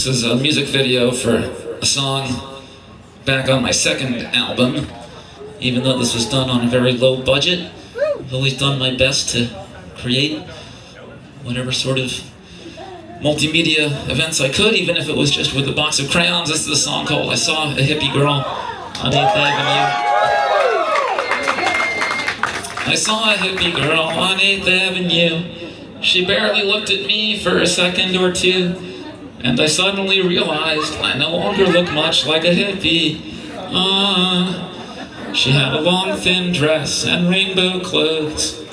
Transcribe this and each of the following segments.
is a music video for a song back on my second album. Even though this was done on a very low budget, I've always done my best to create whatever sort of multimedia events I could, even if it was just with a box of crayons. This is a song called I Saw a Hippie Girl on 8th Avenue. I saw a hippie girl on 8th Avenue. She barely looked at me for a second or two, and I suddenly realized I no longer look much like a hippie. She had a long thin dress and rainbow clothes.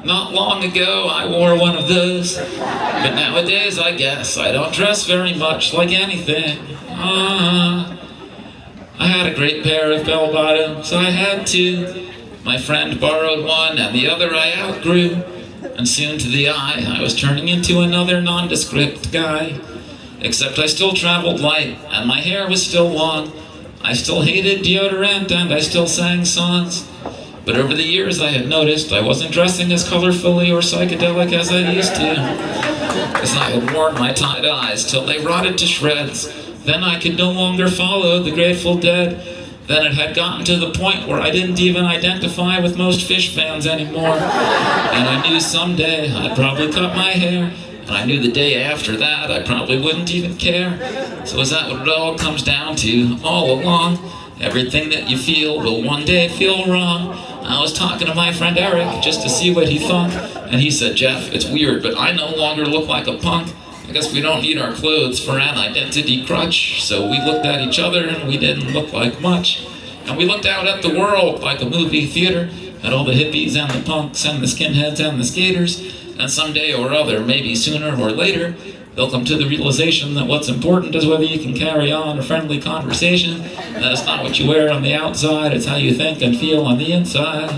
Not long ago I wore one of those, but nowadays I guess I don't dress very much like anything. I had a great pair of bell bottoms, I had two. My friend borrowed one and the other I outgrew, and soon to the eye I was turning into another nondescript guy. Except I still traveled light and my hair was still long. I still hated deodorant and I still sang songs. But over the years I had noticed I wasn't dressing as colorfully or psychedelic as I used to. As I had worn my tie-dyes till they rotted to shreds, then I could no longer follow the Grateful Dead. Then it had gotten to the point where I didn't even identify with most Fish fans anymore. And I knew someday I'd probably cut my hair. And I knew the day after that I probably wouldn't even care. So is that what it all comes down to all along? Everything that you feel will one day feel wrong. I was talking to my friend Eric just to see what he thought. And he said, Jeff, it's weird, but I no longer look like a punk. I guess we don't need our clothes for an identity crutch. So we looked at each other and we didn't look like much. And we looked out at the world like a movie theater, at all the hippies and the punks and the skinheads and the skaters. And someday or other, maybe sooner or later, they'll come to the realization that what's important is whether you can carry on a friendly conversation. That it's not what you wear on the outside, it's how you think and feel on the inside.